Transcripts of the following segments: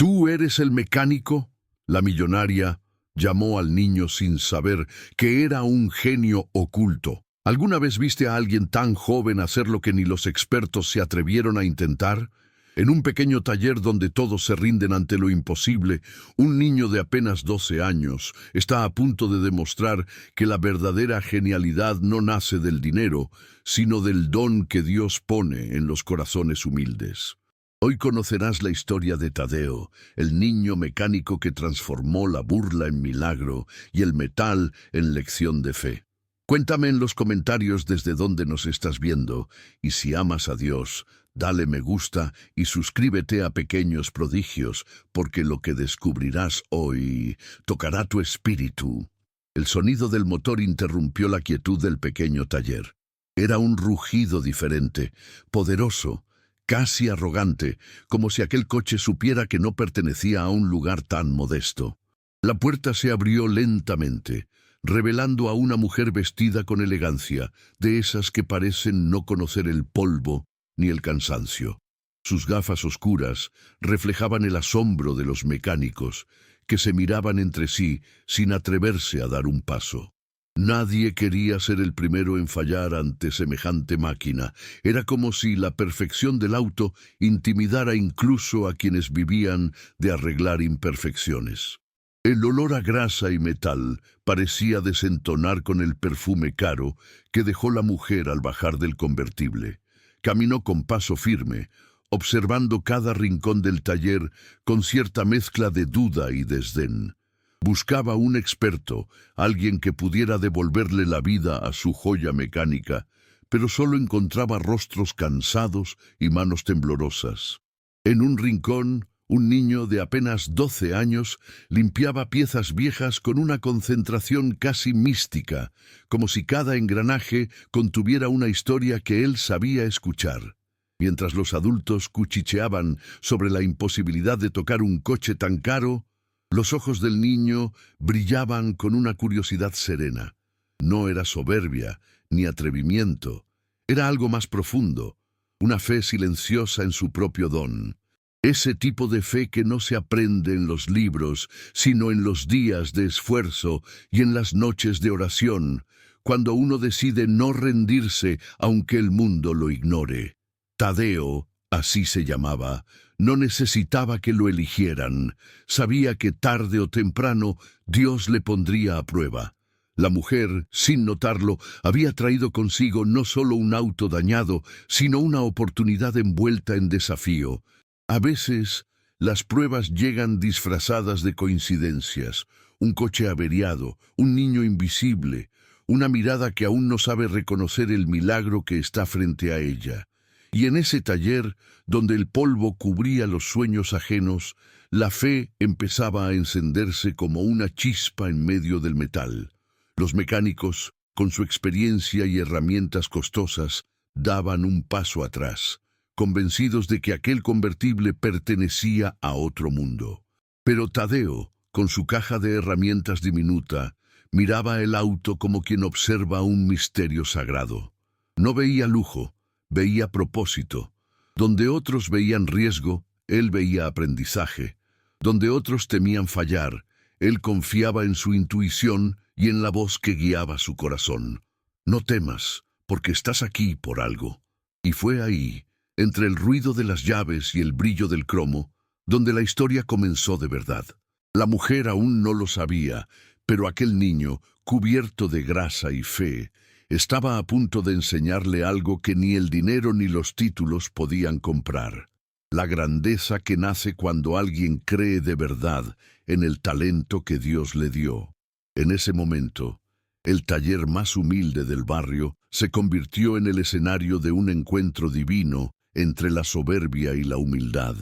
¿Tú eres el mecánico? La millonaria llamó al niño sin saber que era un genio oculto. ¿Alguna vez viste a alguien tan joven hacer lo que ni los expertos se atrevieron a intentar? En un pequeño taller donde todos se rinden ante lo imposible, un niño de apenas 12 años está a punto de demostrar que la verdadera genialidad no nace del dinero, sino del don que Dios pone en los corazones humildes. Hoy conocerás la historia de Tadeo, el niño mecánico que transformó la burla en milagro y el metal en lección de fe. Cuéntame en los comentarios desde dónde nos estás viendo, y si amas a Dios, dale me gusta y suscríbete a Pequeños Prodigios, porque lo que descubrirás hoy tocará tu espíritu. El sonido del motor interrumpió la quietud del pequeño taller. Era un rugido diferente, poderoso, casi arrogante, como si aquel coche supiera que no pertenecía a un lugar tan modesto. La puerta se abrió lentamente, revelando a una mujer vestida con elegancia, de esas que parecen no conocer el polvo ni el cansancio. Sus gafas oscuras reflejaban el asombro de los mecánicos, que se miraban entre sí sin atreverse a dar un paso. Nadie quería ser el primero en fallar ante semejante máquina. Era como si la perfección del auto intimidara incluso a quienes vivían de arreglar imperfecciones. El olor a grasa y metal parecía desentonar con el perfume caro que dejó la mujer al bajar del convertible. Caminó con paso firme, observando cada rincón del taller con cierta mezcla de duda y desdén. Buscaba un experto, alguien que pudiera devolverle la vida a su joya mecánica, pero solo encontraba rostros cansados y manos temblorosas. En un rincón, un niño de apenas 12 años limpiaba piezas viejas con una concentración casi mística, como si cada engranaje contuviera una historia que él sabía escuchar. Mientras los adultos cuchicheaban sobre la imposibilidad de tocar un coche tan caro, los ojos del niño brillaban con una curiosidad serena. No era soberbia ni atrevimiento, era algo más profundo, una fe silenciosa en su propio don. Ese tipo de fe que no se aprende en los libros, sino en los días de esfuerzo y en las noches de oración, cuando uno decide no rendirse aunque el mundo lo ignore. Tadeo, así se llamaba, no necesitaba que lo eligieran. Sabía que tarde o temprano Dios le pondría a prueba. La mujer, sin notarlo, había traído consigo no solo un auto dañado, sino una oportunidad envuelta en desafío. A veces, las pruebas llegan disfrazadas de coincidencias. Un coche averiado, un niño invisible, una mirada que aún no sabe reconocer el milagro que está frente a ella. Y en ese taller, donde el polvo cubría los sueños ajenos, la fe empezaba a encenderse como una chispa en medio del metal. Los mecánicos, con su experiencia y herramientas costosas, daban un paso atrás, convencidos de que aquel convertible pertenecía a otro mundo. Pero Tadeo, con su caja de herramientas diminuta, miraba el auto como quien observa un misterio sagrado. No veía lujo, veía propósito. Donde otros veían riesgo, él veía aprendizaje. Donde otros temían fallar, él confiaba en su intuición y en la voz que guiaba su corazón. No temas, porque estás aquí por algo. Y fue ahí, entre el ruido de las llaves y el brillo del cromo, donde la historia comenzó de verdad. La mujer aún no lo sabía, pero aquel niño, cubierto de grasa y fe, estaba a punto de enseñarle algo que ni el dinero ni los títulos podían comprar. La grandeza que nace cuando alguien cree de verdad en el talento que Dios le dio. En ese momento, el taller más humilde del barrio se convirtió en el escenario de un encuentro divino entre la soberbia y la humildad,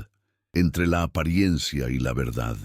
entre la apariencia y la verdad.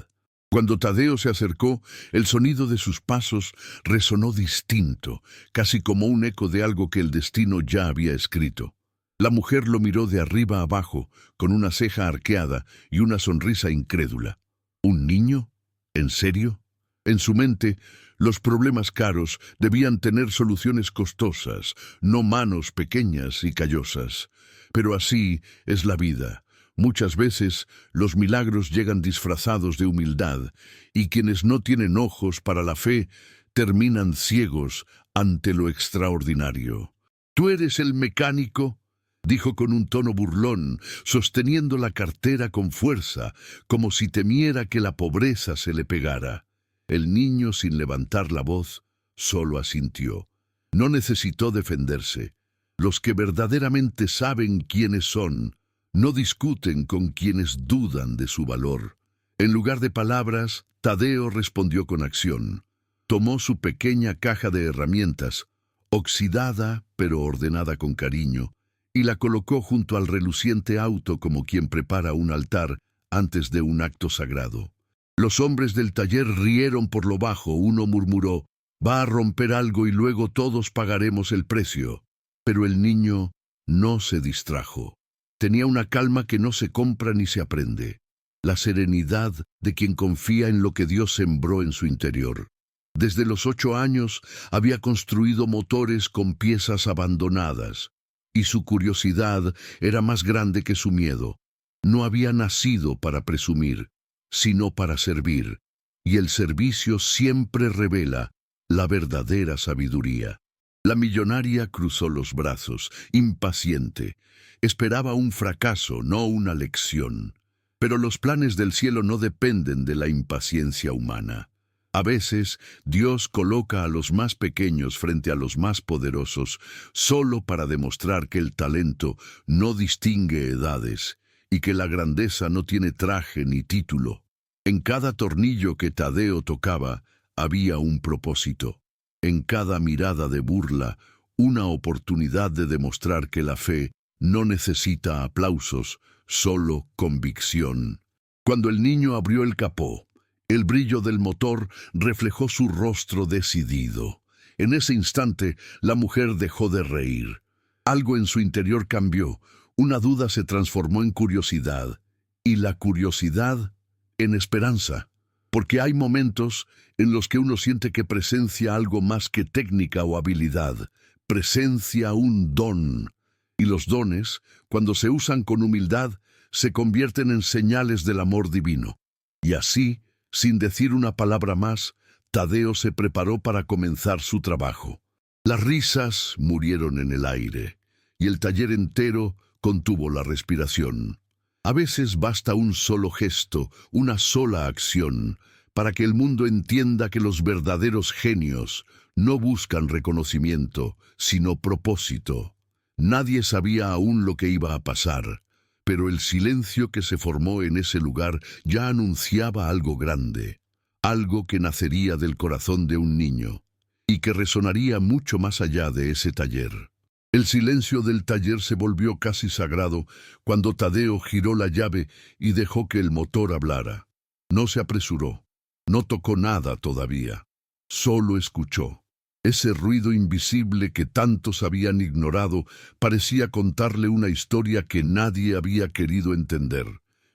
Cuando Tadeo se acercó, el sonido de sus pasos resonó distinto, casi como un eco de algo que el destino ya había escrito. La mujer lo miró de arriba abajo, con una ceja arqueada y una sonrisa incrédula. ¿Un niño? ¿En serio? En su mente, los problemas caros debían tener soluciones costosas, no manos pequeñas y callosas. Pero así es la vida. Muchas veces los milagros llegan disfrazados de humildad, y quienes no tienen ojos para la fe terminan ciegos ante lo extraordinario. «¿Tú eres el mecánico?», dijo con un tono burlón, sosteniendo la cartera con fuerza, como si temiera que la pobreza se le pegara. El niño, sin levantar la voz, solo asintió. No necesitó defenderse. Los que verdaderamente saben quiénes son, no discuten con quienes dudan de su valor. En lugar de palabras, Tadeo respondió con acción. Tomó su pequeña caja de herramientas, oxidada pero ordenada con cariño, y la colocó junto al reluciente auto como quien prepara un altar antes de un acto sagrado. Los hombres del taller rieron por lo bajo. Uno murmuró: «Va a romper algo y luego todos pagaremos el precio». Pero el niño no se distrajo. Tenía una calma que no se compra ni se aprende, la serenidad de quien confía en lo que Dios sembró en su interior. Desde los 8 años había construido motores con piezas abandonadas, y su curiosidad era más grande que su miedo. No había nacido para presumir, sino para servir, y el servicio siempre revela la verdadera sabiduría. La millonaria cruzó los brazos, impaciente. Esperaba un fracaso, no una lección. Pero los planes del cielo no dependen de la impaciencia humana. A veces, Dios coloca a los más pequeños frente a los más poderosos, solo para demostrar que el talento no distingue edades y que la grandeza no tiene traje ni título. En cada tornillo que Tadeo tocaba, había un propósito. En cada mirada de burla, una oportunidad de demostrar que la fe no necesita aplausos, solo convicción. Cuando el niño abrió el capó, el brillo del motor reflejó su rostro decidido. En ese instante, la mujer dejó de reír. Algo en su interior cambió. Una duda se transformó en curiosidad, y la curiosidad en esperanza. Porque hay momentos en los que uno siente que presencia algo más que técnica o habilidad. Presencia un don. Y los dones, cuando se usan con humildad, se convierten en señales del amor divino. Y así, sin decir una palabra más, Tadeo se preparó para comenzar su trabajo. Las risas murieron en el aire, y el taller entero contuvo la respiración. A veces basta un solo gesto, una sola acción, para que el mundo entienda que los verdaderos genios no buscan reconocimiento, sino propósito. Nadie sabía aún lo que iba a pasar, pero el silencio que se formó en ese lugar ya anunciaba algo grande, algo que nacería del corazón de un niño, y que resonaría mucho más allá de ese taller. El silencio del taller se volvió casi sagrado cuando Tadeo giró la llave y dejó que el motor hablara. No se apresuró, no tocó nada todavía, solo escuchó. Ese ruido invisible que tantos habían ignorado parecía contarle una historia que nadie había querido entender.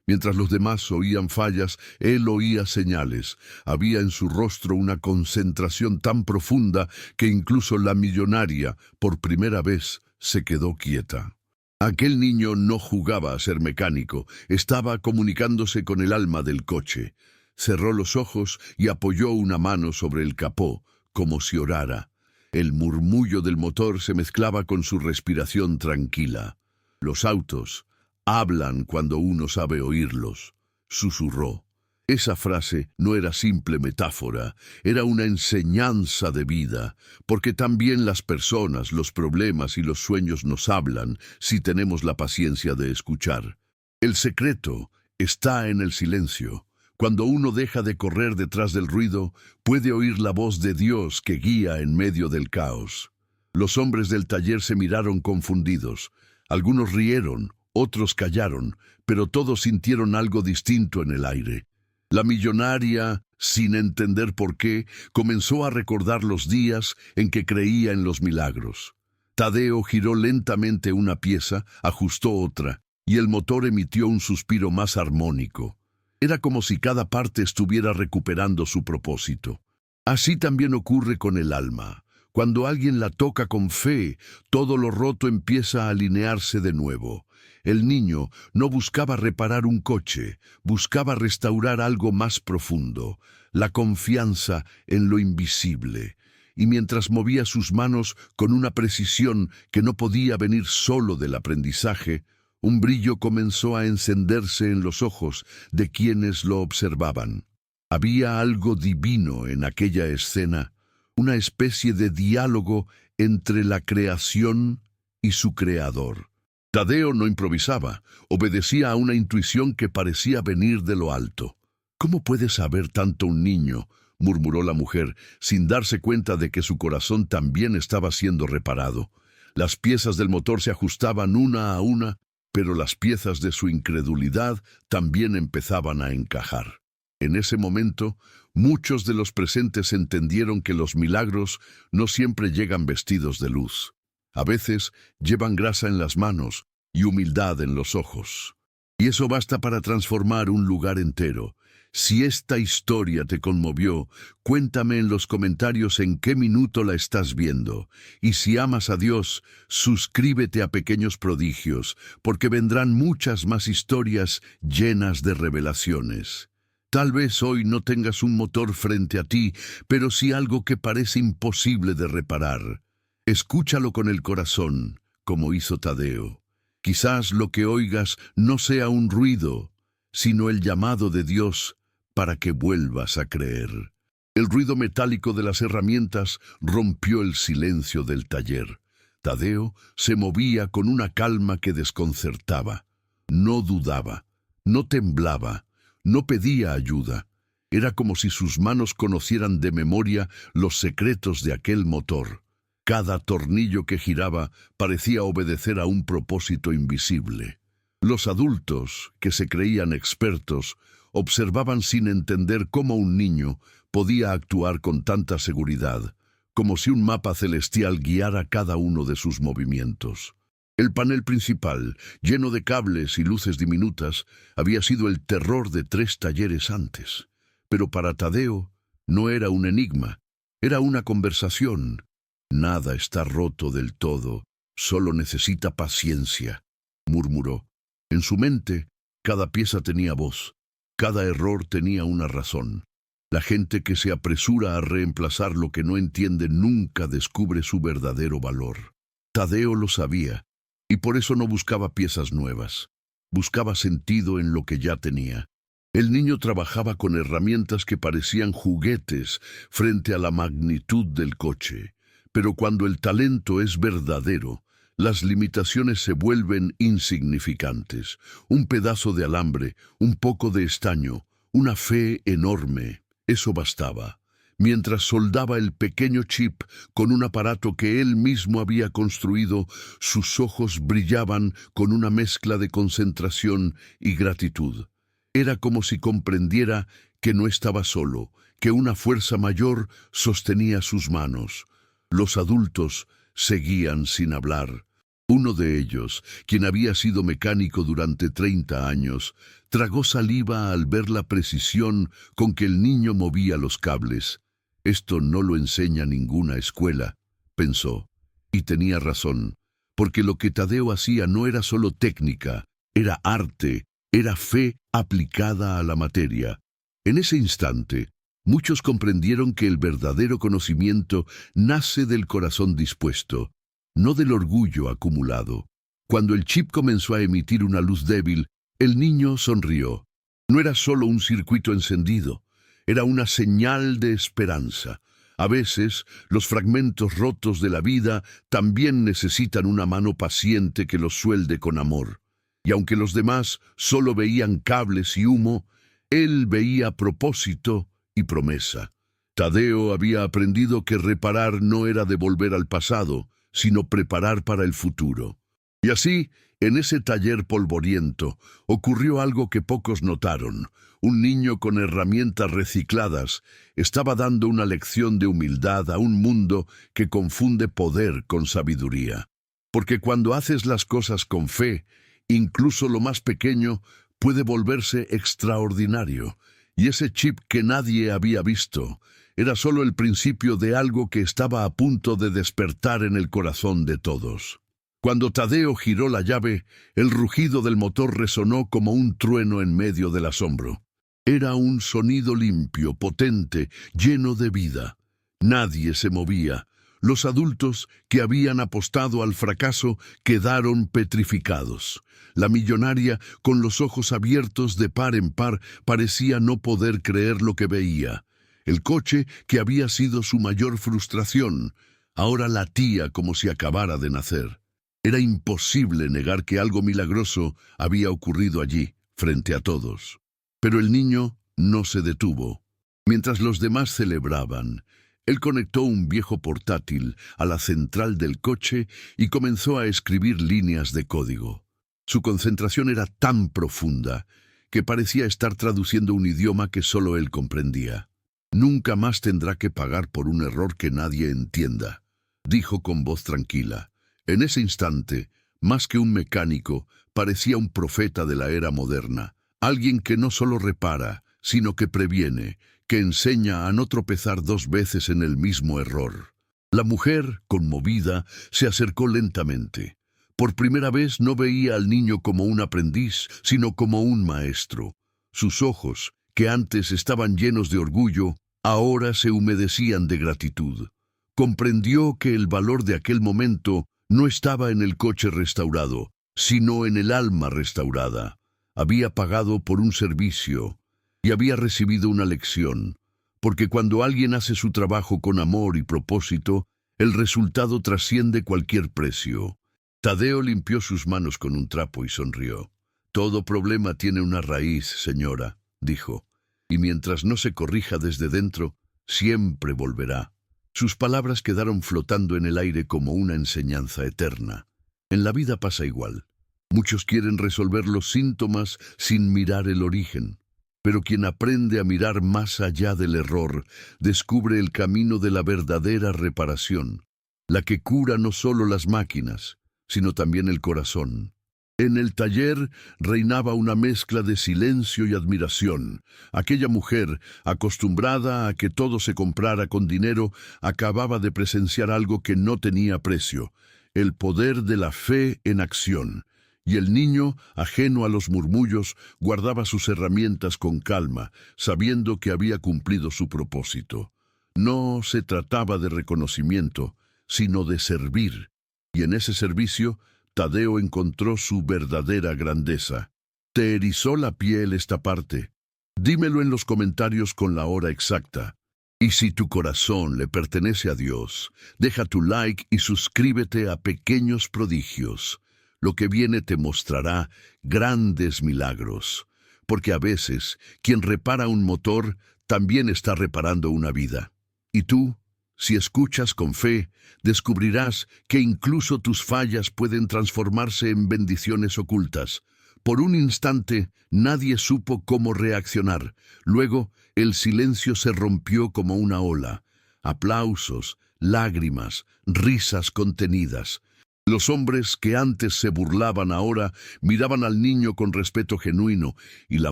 Mientras los demás oían fallas, él oía señales. Había en su rostro una concentración tan profunda que incluso la millonaria, por primera vez, se quedó quieta. Aquel niño no jugaba a ser mecánico, estaba comunicándose con el alma del coche. Cerró los ojos y apoyó una mano sobre el capó, como si orara. El murmullo del motor se mezclaba con su respiración tranquila. Los autos hablan cuando uno sabe oírlos, susurró. Esa frase no era simple metáfora, era una enseñanza de vida, porque también las personas, los problemas y los sueños nos hablan si tenemos la paciencia de escuchar. El secreto está en el silencio. Cuando uno deja de correr detrás del ruido, puede oír la voz de Dios que guía en medio del caos. Los hombres del taller se miraron confundidos. Algunos rieron, otros callaron, pero todos sintieron algo distinto en el aire. La millonaria, sin entender por qué, comenzó a recordar los días en que creía en los milagros. Tadeo giró lentamente una pieza, ajustó otra, y el motor emitió un suspiro más armónico. Era como si cada parte estuviera recuperando su propósito. Así también ocurre con el alma. Cuando alguien la toca con fe, todo lo roto empieza a alinearse de nuevo. El niño no buscaba reparar un coche, buscaba restaurar algo más profundo, la confianza en lo invisible. Y mientras movía sus manos con una precisión que no podía venir solo del aprendizaje, un brillo comenzó a encenderse en los ojos de quienes lo observaban. Había algo divino en aquella escena, una especie de diálogo entre la creación y su creador. Tadeo no improvisaba, obedecía a una intuición que parecía venir de lo alto. «¿Cómo puede saber tanto un niño?», murmuró la mujer, sin darse cuenta de que su corazón también estaba siendo reparado. Las piezas del motor se ajustaban una a una, pero las piezas de su incredulidad también empezaban a encajar. En ese momento, muchos de los presentes entendieron que los milagros no siempre llegan vestidos de luz. A veces llevan grasa en las manos y humildad en los ojos. Y eso basta para transformar un lugar entero. Si esta historia te conmovió, cuéntame en los comentarios en qué minuto la estás viendo. Y si amas a Dios, suscríbete a Pequeños Prodigios, porque vendrán muchas más historias llenas de revelaciones. Tal vez hoy no tengas un motor frente a ti, pero sí algo que parece imposible de reparar. Escúchalo con el corazón, como hizo Tadeo. Quizás lo que oigas no sea un ruido, sino el llamado de Dios para que vuelvas a creer. El ruido metálico de las herramientas rompió el silencio del taller. Tadeo se movía con una calma que desconcertaba. No dudaba, no temblaba, no pedía ayuda. Era como si sus manos conocieran de memoria los secretos de aquel motor. Cada tornillo que giraba parecía obedecer a un propósito invisible. Los adultos, que se creían expertos, observaban sin entender cómo un niño podía actuar con tanta seguridad, como si un mapa celestial guiara cada uno de sus movimientos. El panel principal, lleno de cables y luces diminutas, había sido el terror de 3 talleres antes. Pero para Tadeo no era un enigma, era una conversación. «Nada está roto del todo, solo necesita paciencia», murmuró. En su mente, cada pieza tenía voz, cada error tenía una razón. La gente que se apresura a reemplazar lo que no entiende nunca descubre su verdadero valor. Tadeo lo sabía, y por eso no buscaba piezas nuevas. Buscaba sentido en lo que ya tenía. El niño trabajaba con herramientas que parecían juguetes frente a la magnitud del coche. Pero cuando el talento es verdadero, las limitaciones se vuelven insignificantes. Un pedazo de alambre, un poco de estaño, una fe enorme, eso bastaba. Mientras soldaba el pequeño chip con un aparato que él mismo había construido, sus ojos brillaban con una mezcla de concentración y gratitud. Era como si comprendiera que no estaba solo, que una fuerza mayor sostenía sus manos. Los adultos seguían sin hablar. Uno de ellos, quien había sido mecánico durante 30 años, tragó saliva al ver la precisión con que el niño movía los cables. «Esto no lo enseña ninguna escuela», pensó. Y tenía razón, porque lo que Tadeo hacía no era solo técnica, era arte, era fe aplicada a la materia. En ese instante, muchos comprendieron que el verdadero conocimiento nace del corazón dispuesto, no del orgullo acumulado. Cuando el chip comenzó a emitir una luz débil, el niño sonrió. No era solo un circuito encendido, era una señal de esperanza. A veces, los fragmentos rotos de la vida también necesitan una mano paciente que los suelde con amor. Y aunque los demás solo veían cables y humo, él veía propósito y promesa. Tadeo había aprendido que reparar no era devolver al pasado, sino preparar para el futuro. Y así, en ese taller polvoriento, ocurrió algo que pocos notaron. Un niño con herramientas recicladas estaba dando una lección de humildad a un mundo que confunde poder con sabiduría. Porque cuando haces las cosas con fe, incluso lo más pequeño puede volverse extraordinario. Y ese chip que nadie había visto, era solo el principio de algo que estaba a punto de despertar en el corazón de todos. Cuando Tadeo giró la llave, el rugido del motor resonó como un trueno en medio del asombro. Era un sonido limpio, potente, lleno de vida. Nadie se movía. Los adultos que habían apostado al fracaso quedaron petrificados. La millonaria, con los ojos abiertos de par en par, parecía no poder creer lo que veía. El coche, que había sido su mayor frustración, ahora latía como si acabara de nacer. Era imposible negar que algo milagroso había ocurrido allí, frente a todos. Pero el niño no se detuvo. Mientras los demás celebraban, él conectó un viejo portátil a la central del coche y comenzó a escribir líneas de código. Su concentración era tan profunda que parecía estar traduciendo un idioma que solo él comprendía. «Nunca más tendrá que pagar por un error que nadie entienda», dijo con voz tranquila. En ese instante, más que un mecánico, parecía un profeta de la era moderna, alguien que no solo repara, sino que previene, que enseña a no tropezar dos veces en el mismo error. La mujer, conmovida, se acercó lentamente. Por primera vez no veía al niño como un aprendiz, sino como un maestro. Sus ojos, que antes estaban llenos de orgullo, ahora se humedecían de gratitud. Comprendió que el valor de aquel momento no estaba en el coche restaurado, sino en el alma restaurada. Había pagado por un servicio y había recibido una lección, porque cuando alguien hace su trabajo con amor y propósito, el resultado trasciende cualquier precio. Tadeo limpió sus manos con un trapo y sonrió. «Todo problema tiene una raíz, señora», dijo, «y mientras no se corrija desde dentro, siempre volverá». Sus palabras quedaron flotando en el aire como una enseñanza eterna. En la vida pasa igual. Muchos quieren resolver los síntomas sin mirar el origen, pero quien aprende a mirar más allá del error, descubre el camino de la verdadera reparación, la que cura no solo las máquinas, sino también el corazón. En el taller reinaba una mezcla de silencio y admiración. Aquella mujer, acostumbrada a que todo se comprara con dinero, acababa de presenciar algo que no tenía precio: el poder de la fe en acción. Y el niño, ajeno a los murmullos, guardaba sus herramientas con calma, sabiendo que había cumplido su propósito. No se trataba de reconocimiento, sino de servir. Y en ese servicio, Tadeo encontró su verdadera grandeza. ¿Te erizó la piel esta parte? Dímelo en los comentarios con la hora exacta. Y si tu corazón le pertenece a Dios, deja tu like y suscríbete a Pequeños Prodigios. Lo que viene te mostrará grandes milagros, porque a veces quien repara un motor también está reparando una vida. Y tú, si escuchas con fe, descubrirás que incluso tus fallas pueden transformarse en bendiciones ocultas. Por un instante, nadie supo cómo reaccionar. Luego, el silencio se rompió como una ola. Aplausos, lágrimas, risas contenidas. Los hombres que antes se burlaban ahora miraban al niño con respeto genuino, y la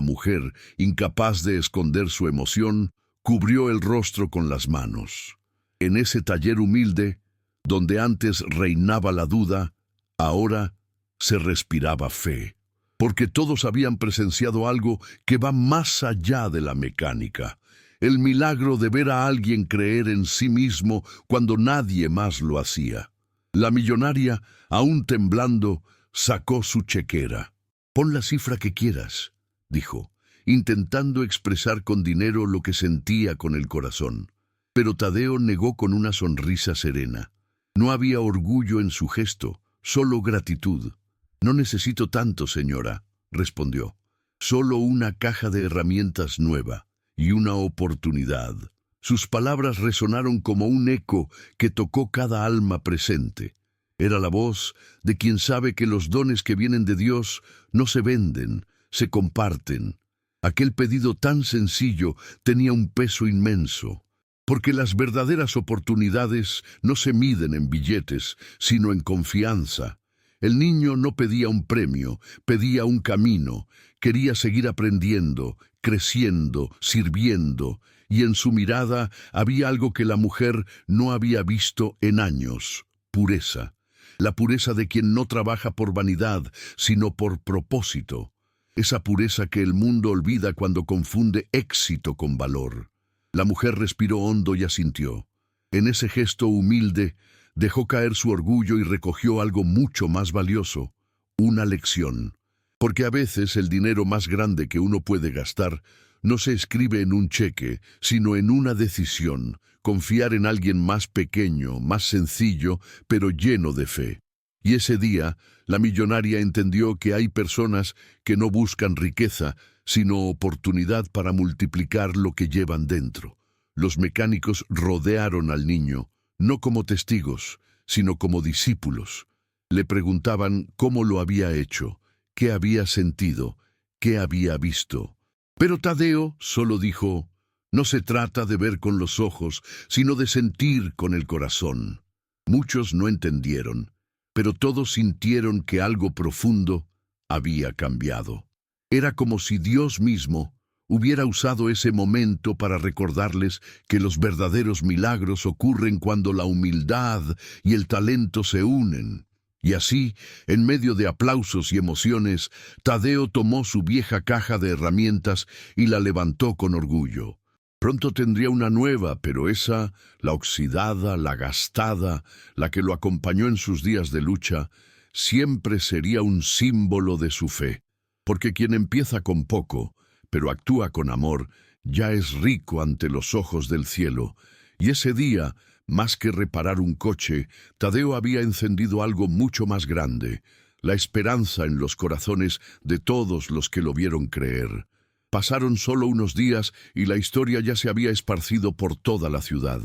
mujer, incapaz de esconder su emoción, cubrió el rostro con las manos. En ese taller humilde, donde antes reinaba la duda, ahora se respiraba fe, porque todos habían presenciado algo que va más allá de la mecánica: el milagro de ver a alguien creer en sí mismo cuando nadie más lo hacía. La millonaria, aún temblando, sacó su chequera. «Pon la cifra que quieras», dijo, intentando expresar con dinero lo que sentía con el corazón. Pero Tadeo negó con una sonrisa serena. No había orgullo en su gesto, solo gratitud. «No necesito tanto, señora», respondió. «Solo una caja de herramientas nueva y una oportunidad». Sus palabras resonaron como un eco que tocó cada alma presente. Era la voz de quien sabe que los dones que vienen de Dios no se venden, se comparten. Aquel pedido tan sencillo tenía un peso inmenso, porque las verdaderas oportunidades no se miden en billetes, sino en confianza. El niño no pedía un premio, pedía un camino. Quería seguir aprendiendo, creciendo, sirviendo, y en su mirada había algo que la mujer no había visto en años: pureza. La pureza de quien no trabaja por vanidad, sino por propósito. Esa pureza que el mundo olvida cuando confunde éxito con valor. La mujer respiró hondo y asintió. En ese gesto humilde, dejó caer su orgullo y recogió algo mucho más valioso: una lección. Porque a veces el dinero más grande que uno puede gastar no se escribe en un cheque, sino en una decisión: confiar en alguien más pequeño, más sencillo, pero lleno de fe. Y ese día, la millonaria entendió que hay personas que no buscan riqueza, sino oportunidad para multiplicar lo que llevan dentro. Los mecánicos rodearon al niño, no como testigos, sino como discípulos. Le preguntaban cómo lo había hecho, qué había sentido, qué había visto. Pero Tadeo solo dijo: no se trata de ver con los ojos, sino de sentir con el corazón. Muchos no entendieron, pero todos sintieron que algo profundo había cambiado. Era como si Dios mismo hubiera usado ese momento para recordarles que los verdaderos milagros ocurren cuando la humildad y el talento se unen. Y así, en medio de aplausos y emociones, Tadeo tomó su vieja caja de herramientas y la levantó con orgullo. Pronto tendría una nueva, pero esa, la oxidada, la gastada, la que lo acompañó en sus días de lucha, siempre sería un símbolo de su fe. Porque quien empieza con poco, pero actúa con amor, ya es rico ante los ojos del cielo. Y ese día, más que reparar un coche, Tadeo había encendido algo mucho más grande: la esperanza en los corazones de todos los que lo vieron creer. Pasaron solo unos días y la historia ya se había esparcido por toda la ciudad.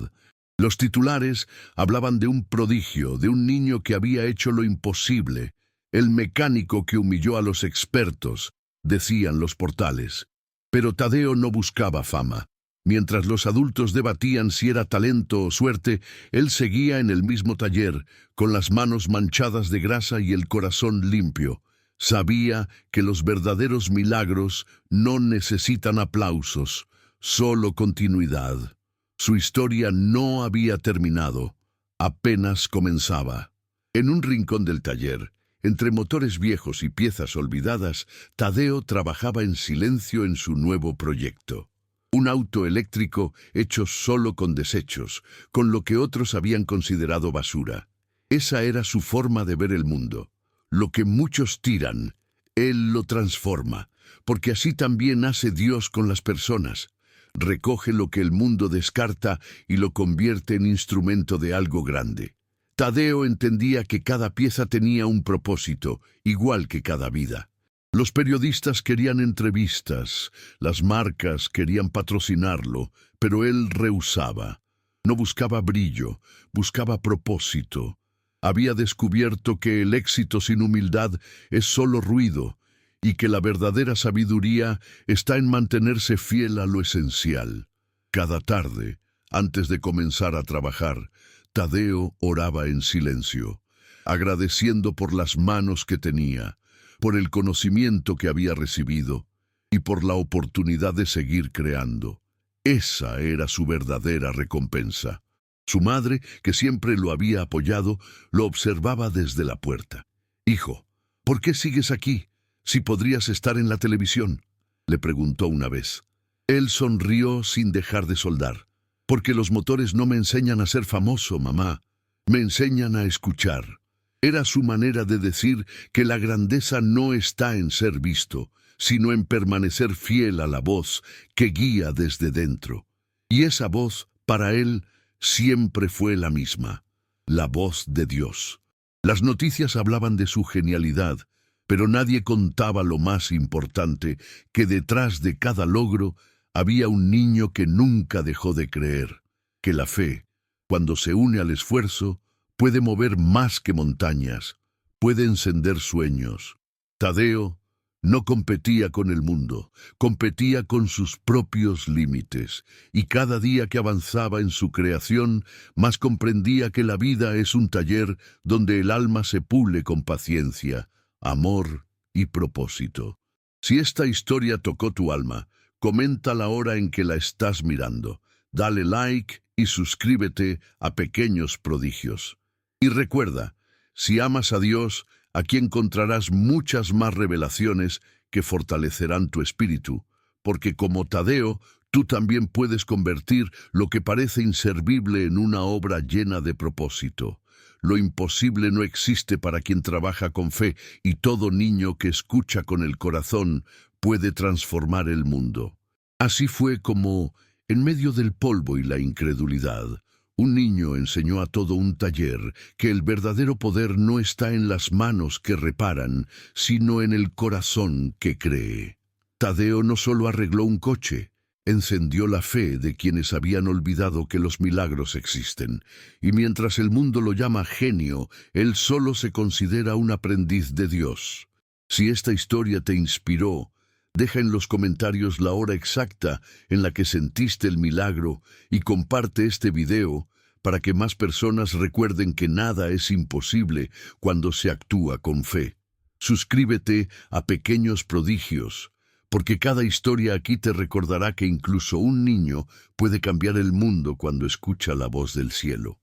Los titulares hablaban de un prodigio, de un niño que había hecho lo imposible, el mecánico que humilló a los expertos, decían los portales. Pero Tadeo no buscaba fama. Mientras los adultos debatían si era talento o suerte, él seguía en el mismo taller, con las manos manchadas de grasa y el corazón limpio. Sabía que los verdaderos milagros no necesitan aplausos, solo continuidad. Su historia no había terminado, apenas comenzaba. En un rincón del taller, entre motores viejos y piezas olvidadas, Tadeo trabajaba en silencio en su nuevo proyecto. Un auto eléctrico hecho solo con desechos, con lo que otros habían considerado basura. Esa era su forma de ver el mundo. Lo que muchos tiran, él lo transforma, porque así también hace Dios con las personas. Recoge lo que el mundo descarta y lo convierte en instrumento de algo grande. Tadeo entendía que cada pieza tenía un propósito, igual que cada vida. Los periodistas querían entrevistas, las marcas querían patrocinarlo, pero él rehusaba. No buscaba brillo, buscaba propósito. Había descubierto que el éxito sin humildad es solo ruido, y que la verdadera sabiduría está en mantenerse fiel a lo esencial. Cada tarde, antes de comenzar a trabajar, Tadeo oraba en silencio, agradeciendo por las manos que tenía, por el conocimiento que había recibido y por la oportunidad de seguir creando. Esa era su verdadera recompensa. Su madre, que siempre lo había apoyado, lo observaba desde la puerta. «Hijo, ¿por qué sigues aquí, si podrías estar en la televisión?», le preguntó una vez. Él sonrió sin dejar de soldar. «Porque los motores no me enseñan a ser famoso, mamá. Me enseñan a escuchar». Era su manera de decir que la grandeza no está en ser visto, sino en permanecer fiel a la voz que guía desde dentro. Y esa voz, para él, siempre fue la misma: la voz de Dios. Las noticias hablaban de su genialidad, pero nadie contaba lo más importante: que detrás de cada logro había un niño que nunca dejó de creer, que la fe, cuando se une al esfuerzo, puede mover más que montañas, puede encender sueños. Tadeo No competía con el mundo, competía con sus propios límites, y cada día que avanzaba en su creación, más comprendía que la vida es un taller donde el alma se pule con paciencia, amor y propósito. Si esta historia tocó tu alma, comenta la hora en que la estás mirando, dale like y suscríbete a Pequeños Prodigios. Y recuerda, si amas a Dios, aquí encontrarás muchas más revelaciones que fortalecerán tu espíritu, porque como Tadeo, tú también puedes convertir lo que parece inservible en una obra llena de propósito. Lo imposible no existe para quien trabaja con fe, y todo niño que escucha con el corazón puede transformar el mundo. Así fue como, en medio del polvo y la incredulidad, un niño enseñó a todo un taller que el verdadero poder no está en las manos que reparan, sino en el corazón que cree. Tadeo no solo arregló un coche, encendió la fe de quienes habían olvidado que los milagros existen, y mientras el mundo lo llama genio, él solo se considera un aprendiz de Dios. Si esta historia te inspiró, deja en los comentarios la hora exacta en la que sentiste el milagro y comparte este video para que más personas recuerden que nada es imposible cuando se actúa con fe. Suscríbete a Pequeños Prodigios, porque cada historia aquí te recordará que incluso un niño puede cambiar el mundo cuando escucha la voz del cielo.